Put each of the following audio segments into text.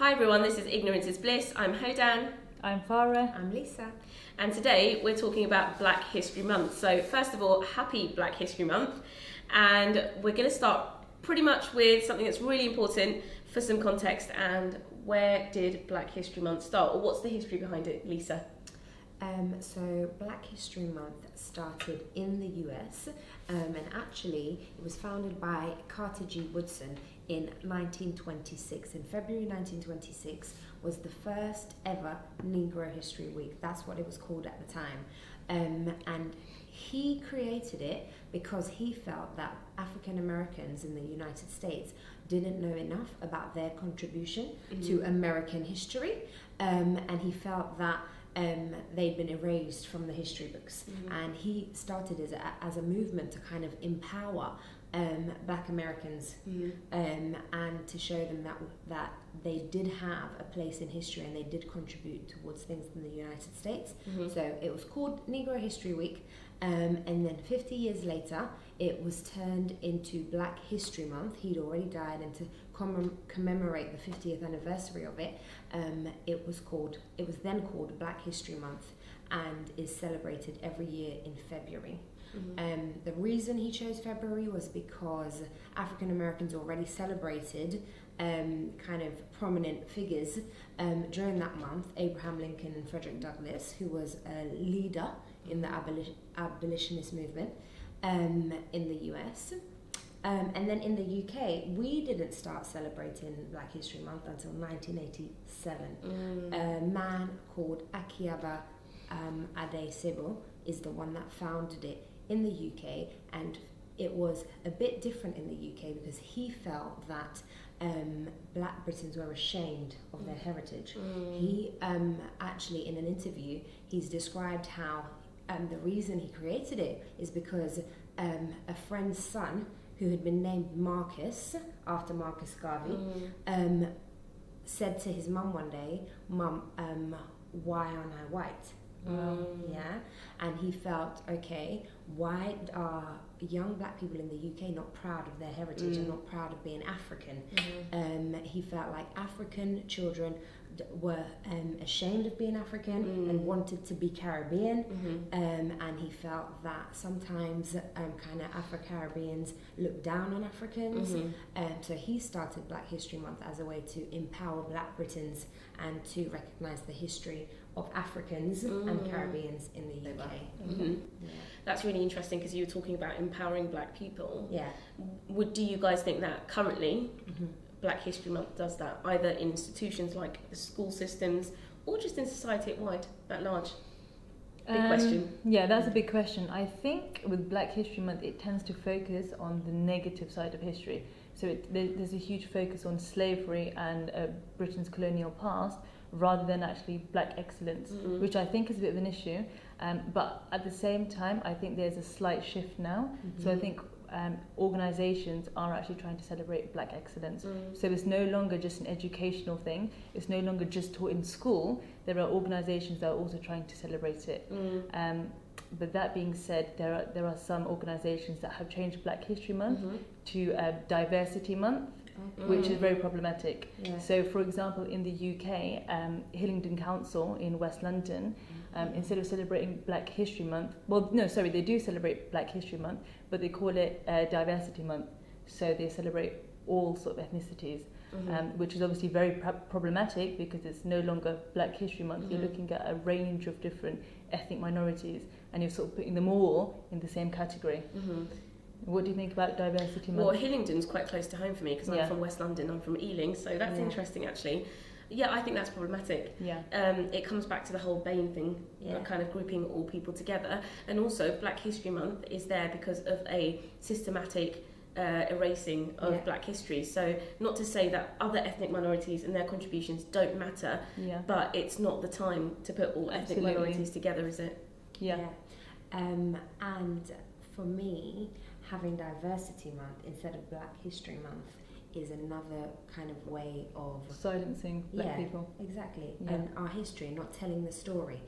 Hi everyone, this is Ignorance is Bliss. I'm Hodan. I'm Farah. I'm Lisa. And today we're talking about Black History Month. So first of all, happy Black History Month. And we're going to start pretty much with something that's really important for some context. And where did Black History Month start? Or what's the history behind it, Lisa? So Black History Month started in the US, and actually it was founded by Carter G. Woodson in 1926. In February 1926 was the first ever Negro History Week. That's what it was called at the time. And he created it because he felt that African Americans in the United States didn't know enough about their contribution to American history, and he felt that they'd been erased from the history books, and he started as a movement to kind of empower Black Americans, and to show them that they did have a place in history and they did contribute towards things in the United States. So it was called Negro History Week, and then 50 years later it was turned into Black History Month. He'd already died, and to commemorate the 50th anniversary of it, it was then called Black History Month, and is celebrated every year in February. The reason he chose February was because African Americans already celebrated kind of prominent figures during that month. Abraham Lincoln and Frederick Douglass, who was a leader in the abolitionist movement in the US. And then in the UK, we didn't start celebrating Black History Month until 1987. A man called Akiaba Adesebo is the one that founded it in the UK, and it was a bit different in the UK because he felt that Black Britons were ashamed of their heritage. He actually, in an interview, he's described how the reason he created it is because a friend's son, who had been named Marcus after Marcus Garvey, said to his mum one day, "Mum, why aren't I white?" Yeah, and he felt, okay, why are young Black people in the UK not proud of their heritage and not proud of being African? He felt like African children were ashamed of being African and wanted to be Caribbean, and he felt that sometimes kind of Afro-Caribbeans look down on Africans, so he started Black History Month as a way to empower Black Britons and to recognise the history of Africans and Caribbeans in the UK. That's really interesting because you were talking about empowering Black people. Yeah. Do you guys think that currently Black History Month does that, either in institutions like the school systems or just in society at large? Big question. Yeah, that's a big question. I think with Black History Month, it tends to focus on the negative side of history. So there's a huge focus on slavery and Britain's colonial past, rather than actually Black excellence, which I think is a bit of an issue. But at the same time, I think there's a slight shift now. So I think organisations are actually trying to celebrate Black excellence. So it's no longer just an educational thing. It's no longer just taught in school. There are organisations that are also trying to celebrate it. But that being said, there are some organisations that have changed Black History Month to Diversity Month, which is very problematic. So, for example, in the UK, Hillingdon Council in West London, instead of celebrating Black History Month, they do celebrate Black History Month, but they call it Diversity Month. So they celebrate all sort of ethnicities, which is obviously very problematic because it's no longer Black History Month. You're looking at a range of different ethnic minorities, and you're sort of putting them all in the same category. What do you think about Diversity Month? Well, Hillingdon's quite close to home for me because I'm from West London. I'm from Ealing, so that's interesting actually. Yeah, I think that's problematic. It comes back to the whole BAME thing, kind of grouping all people together. And also, Black History Month is there because of a systematic erasing of Black history. So not to say that other ethnic minorities and their contributions don't matter, but it's not the time to put all ethnic minorities together, is it? And for me, having Diversity Month instead of Black History Month is another kind of way of silencing Black people. Exactly. And our history, not telling the story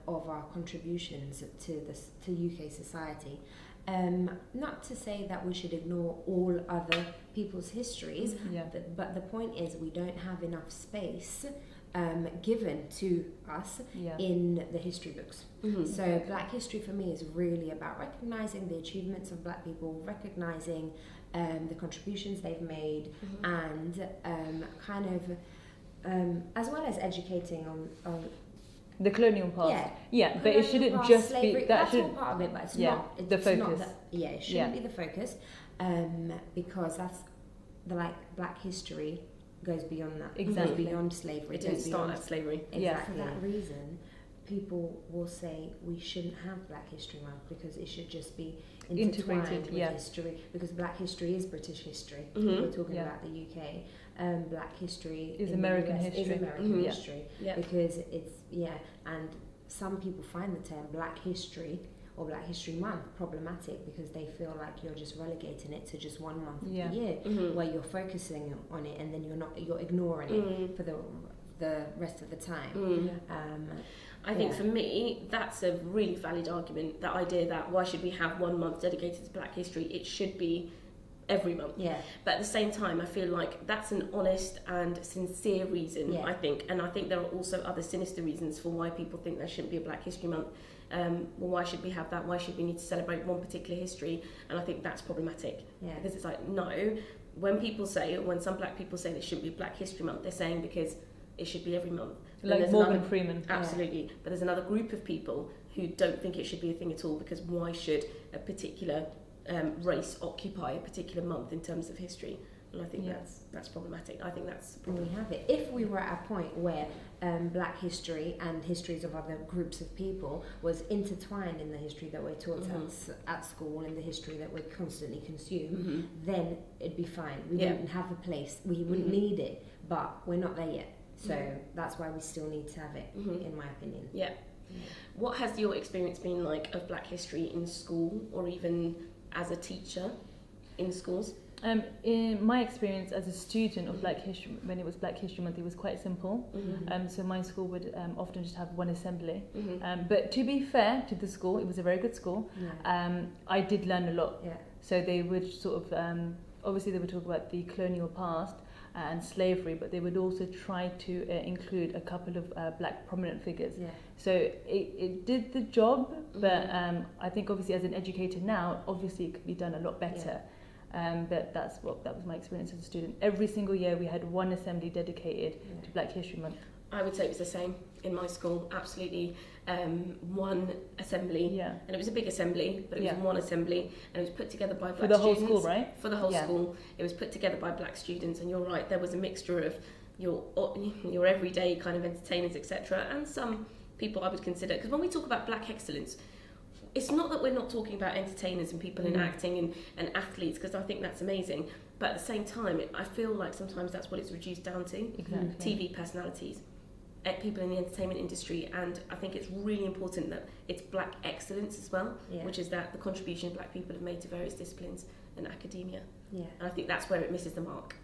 of our contributions to UK society. Not to say that we should ignore all other people's histories, but the point is we don't have enough space given to us in the history books. So Black history for me is really about recognising the achievements of Black people, recognising the contributions they've made, and as well as educating on the colonial past. But it shouldn't just slavery, be that's all part of it, but it's not the focus. It shouldn't be the focus, because that's Black history goes beyond that. Exactly. It goes beyond slavery. It didn't start at slavery. Exactly. For that reason, people will say we shouldn't have Black History Month because it should just be integrated with history, because Black history is British history. We're talking about the UK. Black history is American history. Because it's and some people find the term Black History or Black History Month problematic because they feel like you're just relegating it to just 1 month of the year, where you're focusing on it and then you're ignoring it for the rest of the time. I think for me, that's a really valid argument, that idea that why should we have 1 month dedicated to Black history? It should be every month. But at the same time, I feel like that's an honest and sincere reason, I think. And I think there are also other sinister reasons for why people think there shouldn't be a Black History Month. Well, why should we have that? Why should we need to celebrate one particular history? And I think that's problematic. Because it's like, no, when some Black people say there shouldn't be a Black History Month, they're saying because it should be every month. Like Morgan Freeman. Absolutely. But there's another group of people who don't think it should be a thing at all, because why should a particular race occupy a particular month in terms of history? And I think that's problematic. I think that's we have it. If we were at a point where Black history and histories of other groups of people was intertwined in the history that we're taught at school and the history that we constantly consume, then it'd be fine. We wouldn't have a place. We wouldn't need it, but we're not there yet. So that's why we still need to have it, in my opinion. What has your experience been like of Black history in school, or even as a teacher in schools? In my experience as a student of Black History, when it was Black History Month, it was quite simple. So my school would often just have one assembly. But to be fair to the school, it was a very good school. I did learn a lot. So they would sort of, obviously they would talk about the colonial past and slavery, but they would also try to include a couple of Black prominent figures. So it did the job, but I think obviously as an educator now, obviously it could be done a lot better. But that was my experience as a student. Every single year we had one assembly dedicated to Black History Month. I would say it was the same in my school, absolutely. One assembly, and it was a big assembly, but it was one assembly, and it was put together by Black students. For the whole school, right? For the whole school. It was put together by Black students, and you're right, there was a mixture of your everyday kind of entertainers, etc., and some people I would consider, because when we talk about Black excellence, it's not that we're not talking about entertainers and people in acting and athletes, because I think that's amazing, but at the same time, I feel like sometimes that's what it's reduced down to. TV personalities, people in the entertainment industry, and I think it's really important that it's Black excellence as well, which is that the contribution Black people have made to various disciplines and academia. And I think that's where it misses the mark.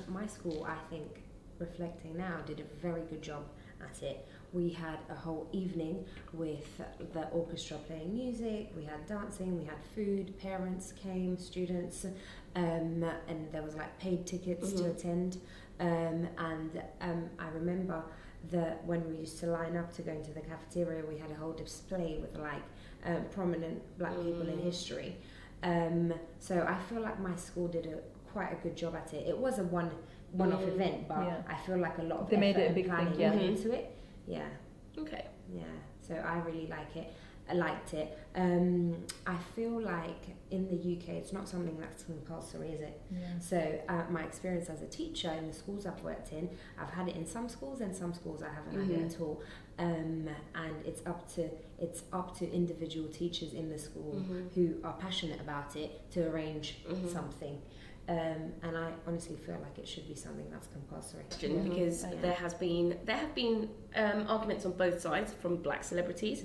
My school, I think, reflecting now, did a very good job at it. We had a whole evening with the orchestra playing music, we had dancing, we had food, parents came, students, and there was like paid tickets to attend. And I remember that when we used to line up to go into the cafeteria, we had a whole display with like prominent Black people in history. So I feel like my school did quite a good job at it. It was a one-off event, but I feel like a lot of they made it a big planning thing, went into it. Okay. So I really like it. I liked it. I feel like in the UK it's not something that's compulsory, is it? So my experience as a teacher in the schools I've worked in, I've had it in some schools, and some schools I haven't had it at all. And it's up to individual teachers in the school who are passionate about it to arrange something. And I honestly feel like it should be something that's compulsory. Because there have been arguments on both sides from Black celebrities,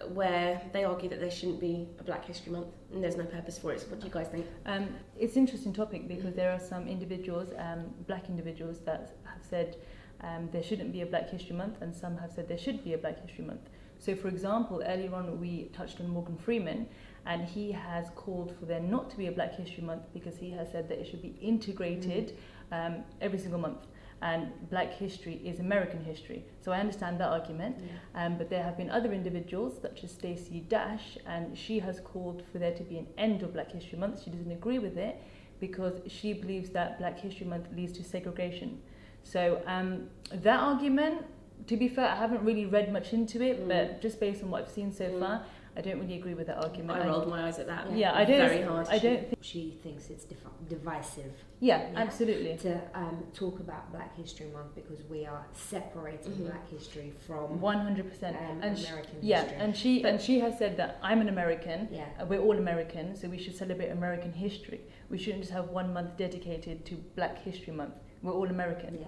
where they argue that there shouldn't be a Black History Month and there's no purpose for it. So what do you guys think? It's an interesting topic because there are some individuals, Black individuals, that have said there shouldn't be a Black History Month, and some have said there should be a Black History Month. So for example, earlier on we touched on Morgan Freeman, and he has called for there not to be a Black History Month because he has said that it should be integrated every single month. And Black history is American history. So I understand that argument. But there have been other individuals, such as Stacey Dash, and she has called for there to be an end of Black History Month. She doesn't agree with it because she believes that Black History Month leads to segregation. So that argument, to be fair, I haven't really read much into it, but just based on what I've seen so far, I don't really agree with that argument. I rolled my eyes at that. Yeah, I don't. Very hard. I don't think she thinks it's divisive. Yeah, absolutely. To talk about Black History Month because we are separating Black history from 100%. American history. Yeah, and she has said that I'm an American. We're all American, so we should celebrate American history. We shouldn't just have 1 month dedicated to Black History Month. We're all American.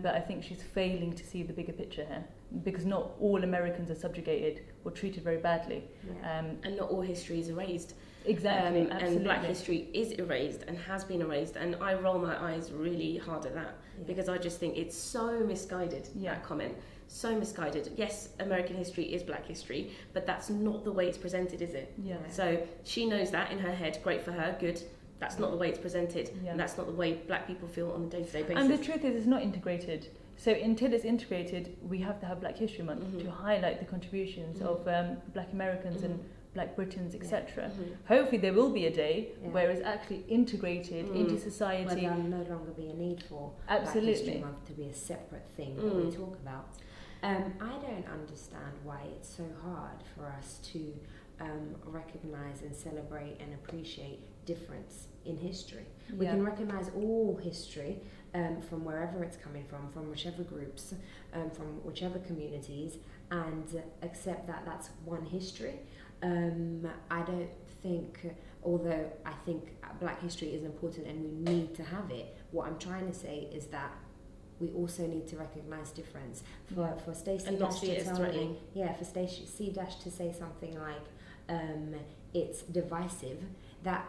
But I think she's failing to see the bigger picture here, because not all Americans are subjugated or treated very badly. And not all history is erased. Exactly, absolutely. And Black history is erased and has been erased, and I roll my eyes really hard at that because I just think it's so misguided, that comment. So misguided. Yes, American history is Black history, but that's not the way it's presented, is it? So she knows that in her head, great for her, good. That's not the way it's presented, and that's not the way Black people feel on a day-to-day basis. And the truth is, it's not integrated. So until it's integrated, we have to have Black History Month to highlight the contributions of Black Americans and Black Britons, etc. Hopefully there will be a day where it's actually integrated into society. Where there'll no longer be a need for Black History Month to be a separate thing that we talk about. I don't understand why it's so hard for us to recognise and celebrate and appreciate difference in history. We can recognise all history from wherever it's coming from whichever groups, from whichever communities, and accept that that's one history. I don't think, although I think Black history is important and we need to have it, what I'm trying to say is that we also need to recognise difference. For Stacey Dash to tell me, for Stacey Dash to say something like it's divisive, that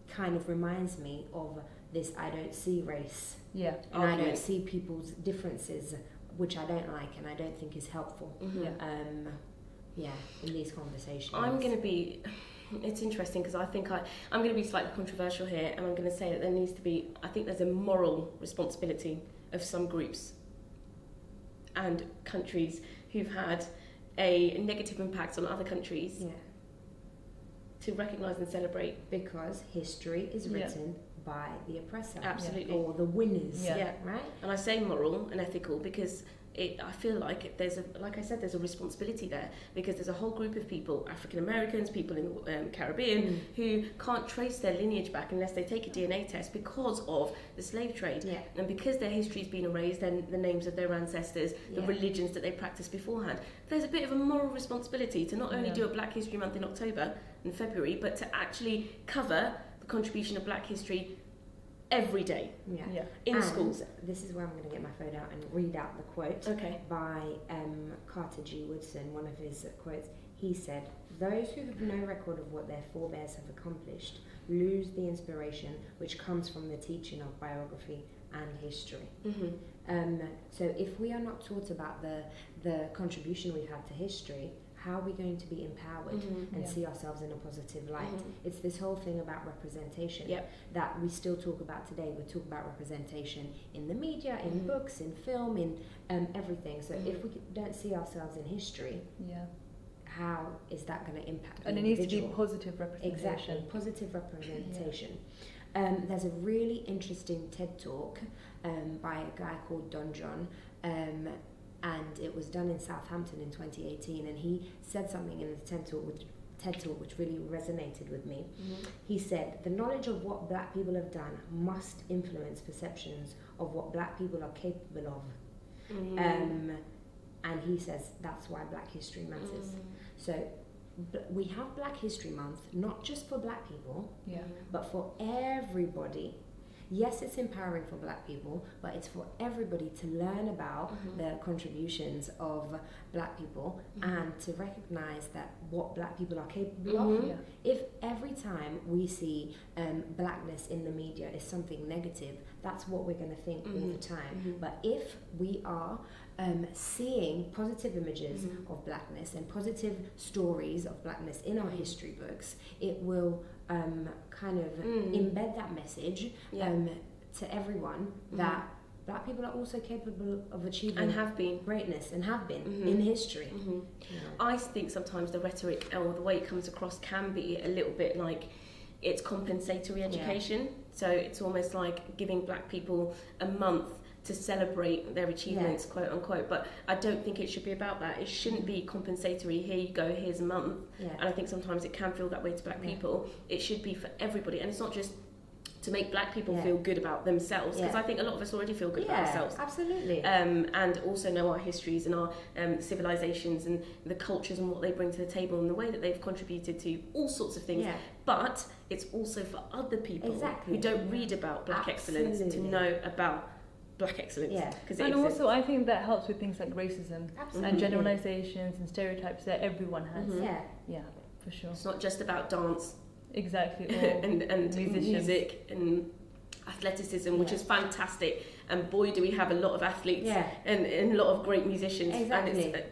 kind of reminds me of this I don't see race. And I don't see people's differences, which I don't like and I don't think is helpful. In these conversations. It's interesting because I think I'm going to be slightly controversial here, and I'm going to say that there needs to be, I think there's a moral responsibility of some groups and countries who've had a negative impact on other countries to recognise and celebrate. Because history is written by the oppressor. Absolutely. Or the winners. Right? And I say moral and ethical because I feel like there's a responsibility there, because there's a whole group of people, African Americans, people in the Caribbean, who can't trace their lineage back unless they take a DNA test because of the slave trade. And because their history's been erased, then the names of their ancestors, the religions that they practiced beforehand. There's a bit of a moral responsibility to not only do a Black History Month in October and February, but to actually cover the contribution of Black history every day in schools. This is where I'm going to get my phone out and read out the quote by Carter G. Woodson, one of his quotes. He said, "Those who have no record of what their forebears have accomplished lose the inspiration which comes from the teaching of biography and history." So if we are not taught about the contribution we've had to history, how are we going to be empowered and see ourselves in a positive light? It's this whole thing about representation that we still talk about today. We talk about representation in the media, in books, in film, in everything. So if we don't see ourselves in history, how is that going to impact the individual? And it needs to be positive representation. Exactly, positive representation. There's a really interesting TED Talk by a guy called Don John, and it was done in Southampton in 2018, and he said something in the TED Talk which really resonated with me. He said, "The knowledge of what Black people have done must influence perceptions of what Black people are capable of." And he says that's why Black history matters. So we have Black History Month, not just for Black people, but for everybody, yes, it's empowering for black people, but it's for everybody to learn about the contributions of black people and to recognize that what black people are capable of. Yeah. If every time we see blackness in the media is something negative, that's what we're going to think all the time. But if we are seeing positive images of blackness and positive stories of blackness in our history books, it will kind of embed that message to everyone that black people are also capable of achieving and have been greatness and have been in history. I think sometimes the rhetoric or the way it comes across can be a little bit like it's compensatory education. So it's almost like giving black people a month to celebrate their achievements, quote unquote, but I don't think it should be about that. It shouldn't be compensatory, here you go, here's a month. And I think sometimes it can feel that way to black people. It should be for everybody, and it's not just to make black people feel good about themselves, because I think a lot of us already feel good about ourselves. Absolutely. And also know our histories and our civilizations and the cultures and what they bring to the table and the way that they've contributed to all sorts of things. But it's also for other people who don't read about black excellence to know about black excellence. And also I think that helps with things like racism and generalizations and stereotypes that everyone has. Yeah, for sure. It's not just about dance. Exactly. and music and athleticism, which is fantastic, and boy do we have a lot of athletes and a lot of great musicians. Exactly. And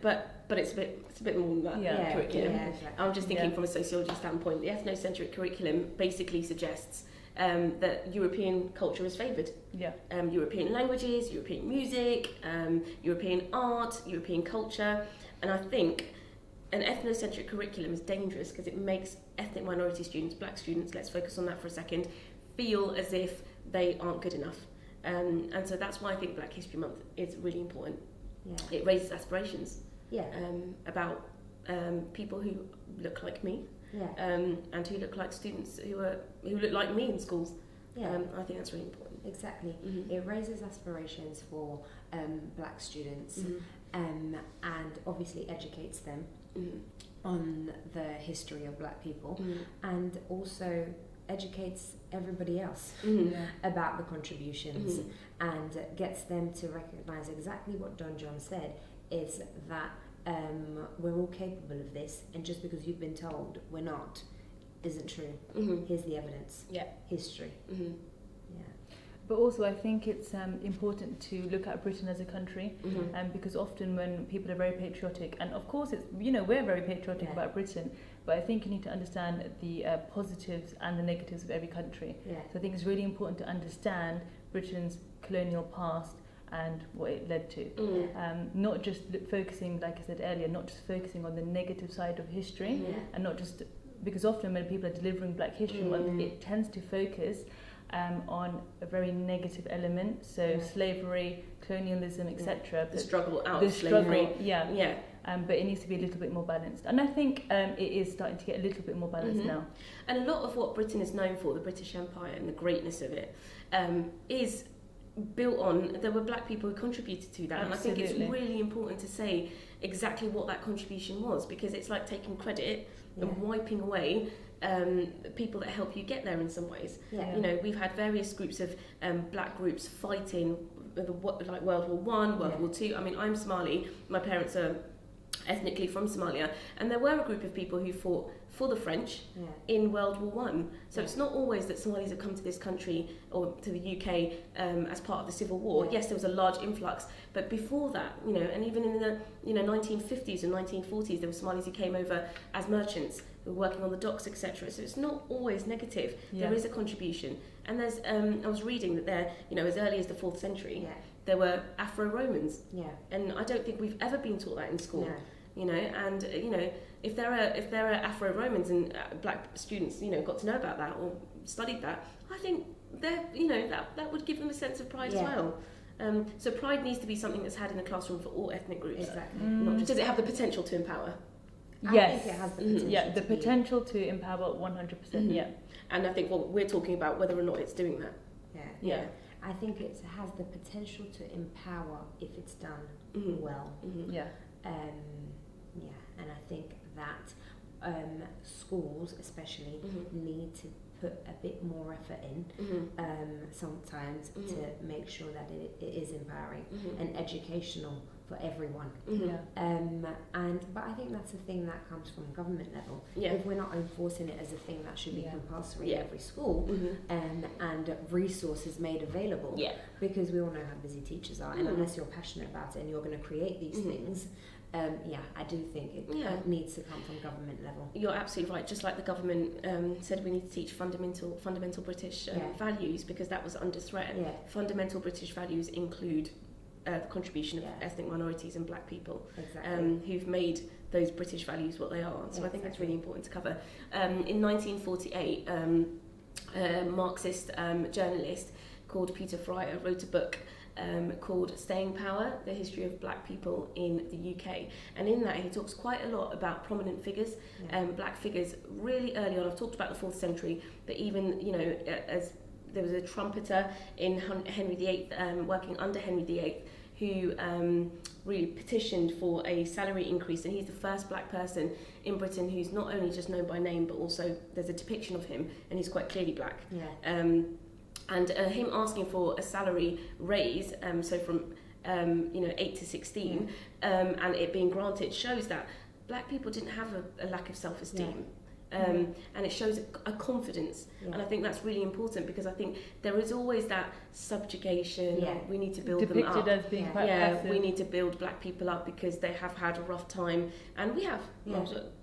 but it's a bit more than that curriculum. Exactly. I'm just thinking from a sociology standpoint, the ethnocentric curriculum basically suggests that European culture is favoured. European languages, European music, European art, European culture, and I think an ethnocentric curriculum is dangerous because it makes ethnic minority students, black students, let's focus on that for a second, feel as if they aren't good enough. And so that's why I think Black History Month is really important. It raises aspirations about people who look like me, and who look like students who look like me in schools. I think that's really important. Exactly. It raises aspirations for black students and obviously educates them on the history of black people and also educates everybody else about the contributions and gets them to recognise exactly what Don John said, is that we're all capable of this, and just because you've been told we're not isn't true. Here's the evidence. History. But also I think it's important to look at Britain as a country, because often when people are very patriotic, and of course it's, we're very patriotic about Britain, but I think you need to understand the positives and the negatives of every country. So I think it's really important to understand Britain's colonial past and what it led to. Not just focusing, like I said earlier, not just focusing on the negative side of history, and not just, because often when people are delivering Black History Month, it tends to focus on a very negative element, so slavery, colonialism, etc. The struggle out of slavery. But it needs to be a little bit more balanced, and I think it is starting to get a little bit more balanced now. And a lot of what Britain is known for, the British Empire and the greatness of it, is built on, there were black people who contributed to that. Absolutely. And I think it's really important to say exactly what that contribution was, because it's like taking credit and wiping away people that help you get there in some ways. We've had various groups of black groups fighting like World War One, World War Two. I mean, I'm Somali, my parents are ethnically from Somalia, and there were a group of people who fought for the French in World War One. So it's not always that Somalis have come to this country or to the UK as part of the Civil War. Yes, there was a large influx, but before that, and even in the 1950s and 1940s, there were Somalis who came over as merchants, who were working on the docks, etc. So it's not always negative. There is a contribution, and there's I was reading that there, as early as the 4th century, there were Afro-Romans, and I don't think we've ever been taught that in school. And if there are Afro-Romans and black students, got to know about that or studied that, I think that would give them a sense of pride as well. So pride needs to be something that's had in the classroom for all ethnic groups. Exactly. Not just, does it have the potential to empower? Yes. I think it has the potential. The potential to empower 100%. And I think we're talking about whether or not it's doing that. I think it has the potential to empower if it's done well. And I think that schools especially need to put a bit more effort in sometimes to make sure that it is empowering and educational for everyone. But I think that's a thing that comes from government level. If we're not enforcing it as a thing that should be compulsory in every school, and resources made available, because we all know how busy teachers are, and unless you're passionate about it and you're going to create these things, I do think it needs to come from government level. You're absolutely right. Just like the government said, we need to teach fundamental British values, because that was under threat. Fundamental British values include the contribution of ethnic minorities and black people, who've made those British values what they are. So I think that's really important to cover. In 1948, a Marxist journalist called Peter Fryer wrote a book called Staying Power, The History of Black People in the UK. And in that he talks quite a lot about prominent figures, black figures really early on. I've talked about the 4th century, but even, as there was a trumpeter in Henry VIII, working under Henry VIII, who really petitioned for a salary increase, and he's the first black person in Britain who's not only just known by name, but also there's a depiction of him, and he's quite clearly black. And him asking for a salary raise, so from 8 to 16, and it being granted, shows that black people didn't have a lack of self-esteem. And it shows a confidence, and I think that's really important, because I think there is always that subjugation. We need to build depicted them up as being quite passive. We need to build black people up because they have had a rough time, and we have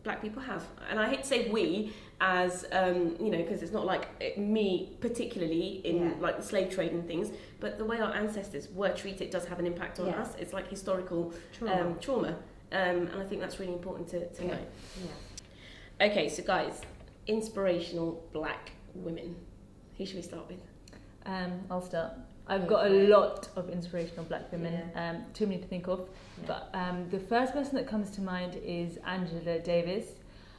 black people have, and I hate to say we as because it's not like me particularly in like the slave trade and things, but the way our ancestors were treated does have an impact on us. It's like historical trauma, and I think that's really important to know. Okay, so guys, inspirational black women. Who should we start with? I'll start. I've got a lot of inspirational black women, too many to think of. But the first person that comes to mind is Angela Davis.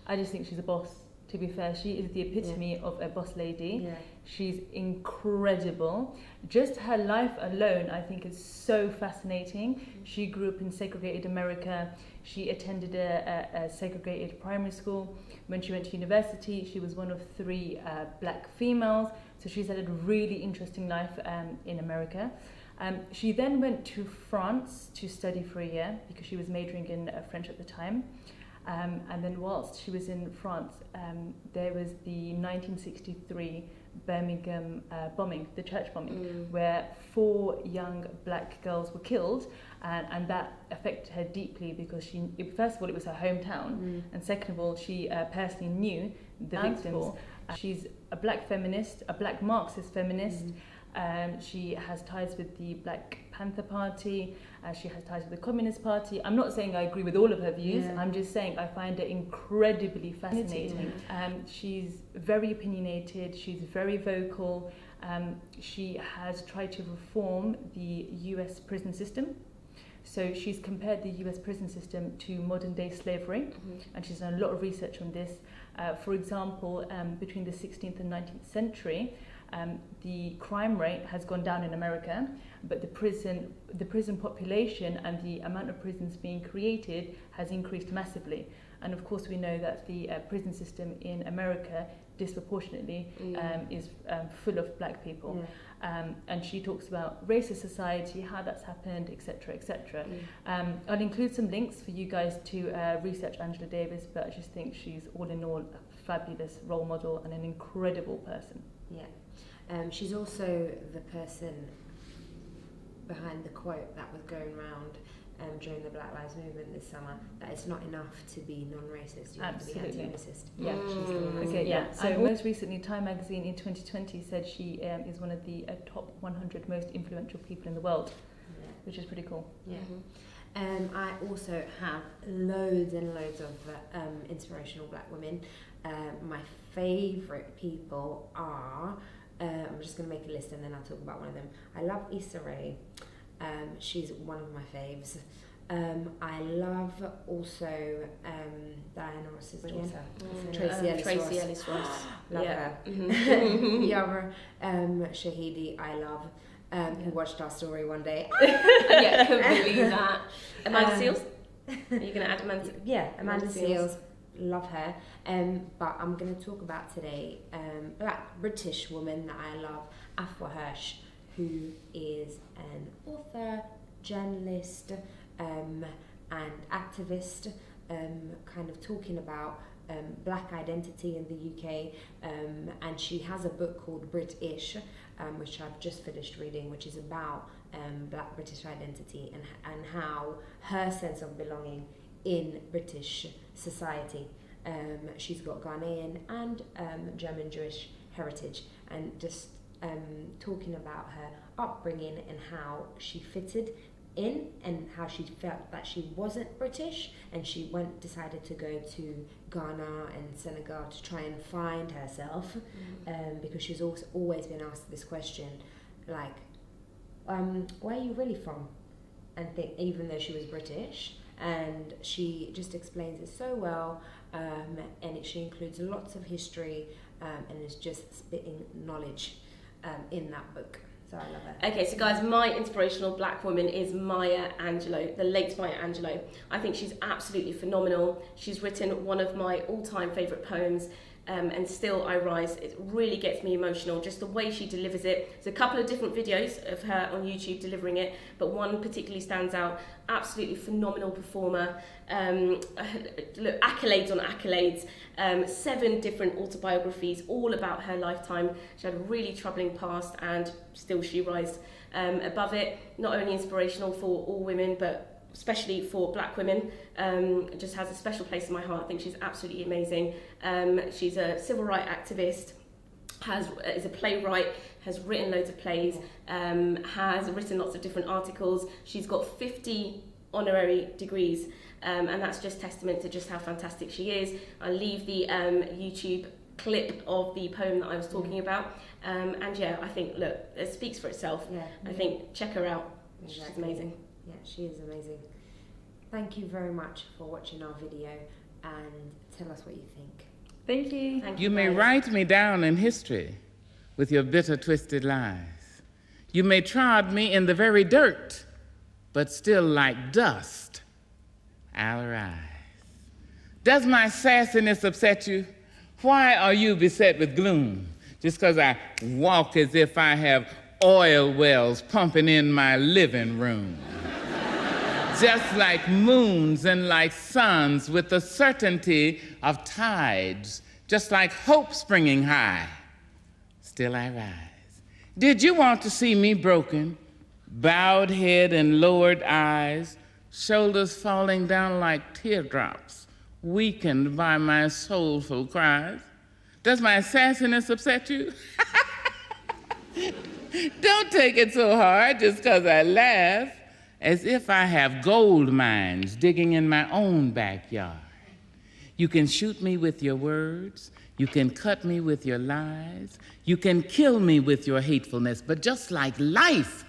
I just think she's a boss, to be fair. She is the epitome of a boss lady. She's incredible. Just her life alone, I think, is so fascinating. She grew up in segregated America. She attended a segregated primary school. When she went to university, she was one of 3 black females. So she's had a really interesting life in America. She then went to France to study for a year, because she was majoring in French at the time. And then whilst she was in France, there was the 1963 Birmingham bombing, the church bombing, where 4 young black girls were killed, and that affected her deeply, because first of all, it was her hometown, and second of all, she personally knew the victims. She's a black feminist, a black Marxist feminist. She has ties with the Black Panther Party. She has ties with the Communist Party. I'm not saying I agree with all of her views. I'm just saying I find it incredibly fascinating. She's very opinionated. She's very vocal. She has tried to reform the US prison system. So she's compared the US prison system to modern day slavery, and she's done a lot of research on this. For example, between the 16th and 19th century, the crime rate has gone down in America, but the prison population and the amount of prisons being created has increased massively. And of course, we know that the prison system in America disproportionately is full of black people. And she talks about racist society, how that's happened, etc., etc. I'll include some links for you guys to research Angela Davis, but I just think she's all in all a fabulous role model and an incredible person. She's also the person behind the quote that was going around during the Black Lives Movement this summer, that it's not enough to be non-racist, you have to be anti-racist. So most recently, Time magazine in 2020 said she is one of the top 100 most influential people in the world, which is pretty cool. I also have loads and loads of inspirational black women. My favourite people are, I'm just going to make a list and then I'll talk about one of them. I love Issa Rae. She's one of my faves. I love also Diana Ross's daughter, Tracy Ellis Ross. Love her. Yara Shahidi, I love. Who watched our story one day. Couldn't believe that. Amanda Seales? Are you going to add Amanda? Amanda Seales. love her. But I'm going to talk about today black British woman that I love, Afua Hirsch, who is an author, journalist, and activist, kind of talking about black identity in the UK, and she has a book called British, which I've just finished reading, which is about black British identity and how her sense of belonging in British society. She's got Ghanaian and German Jewish heritage, and just talking about her upbringing and how she fitted in and how she felt that she wasn't British, and she decided to go to Ghana and Senegal to try and find herself, because she's also always been asked this question, like, where are you really from? And even though she was British, and she just explains it so well, and she includes lots of history, and is just spitting knowledge in that book. So I love her. Okay, so guys, my inspirational black woman is Maya Angelou, the late Maya Angelou. I think she's absolutely phenomenal. She's written one of my all-time favourite poems, and Still I Rise. It really gets me emotional, just the way she delivers it. There's a couple of different videos of her on YouTube delivering it, but one particularly stands out. Absolutely phenomenal performer. Look, accolades on accolades. 7 different autobiographies, all about her lifetime. She had a really troubling past, and still she rises above it. Not only inspirational for all women, but especially for black women. Just has a special place in my heart. I think she's absolutely amazing. She's a civil rights activist, is a playwright, has written loads of plays, has written lots of different articles. She's got 50 honorary degrees, and that's just testament to just how fantastic she is. I'll leave the YouTube clip of the poem that I was talking about, and yeah, I think, look, it speaks for itself. I think check her out. Exactly. She's amazing. Yeah, she is amazing. Thank you very much for watching our video, and tell us what you think. Thank you. You may write me down in history with your bitter, twisted lies. You may trod me in the very dirt, but still like dust, I'll arise. Does my sassiness upset you? Why are you beset with gloom? Just because I walk as if I have oil wells pumping in my living room. Just like moons and like suns with the certainty of tides, just like hope springing high, still I rise. Did you want to see me broken, bowed head and lowered eyes, shoulders falling down like teardrops, weakened by my soulful cries? Does my sassiness upset you? Don't take it so hard just because I laugh, as if I have gold mines digging in my own backyard. You can shoot me with your words, you can cut me with your lies, you can kill me with your hatefulness, but just like life,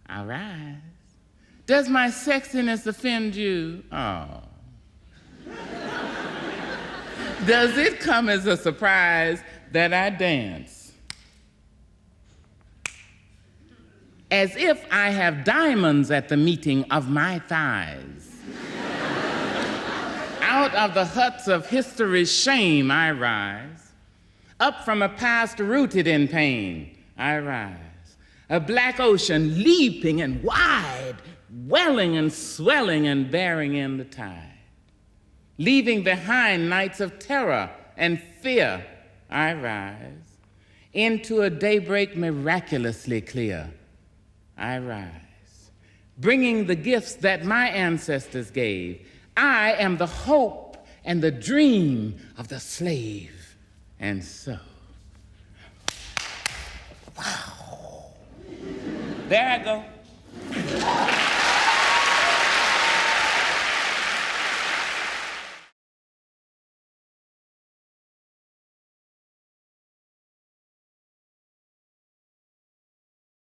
I rise. Does my sexiness offend you? Oh. Does it come as a surprise that I dance as if I have diamonds at the meeting of my thighs? Out of the huts of history's shame I rise. Up from a past rooted in pain I rise. A black ocean leaping and wide, welling and swelling and bearing in the tide. Leaving behind nights of terror and fear I rise. Into a daybreak miraculously clear I rise, bringing the gifts that my ancestors gave. I am the hope and the dream of the slave. And so, wow. There I go.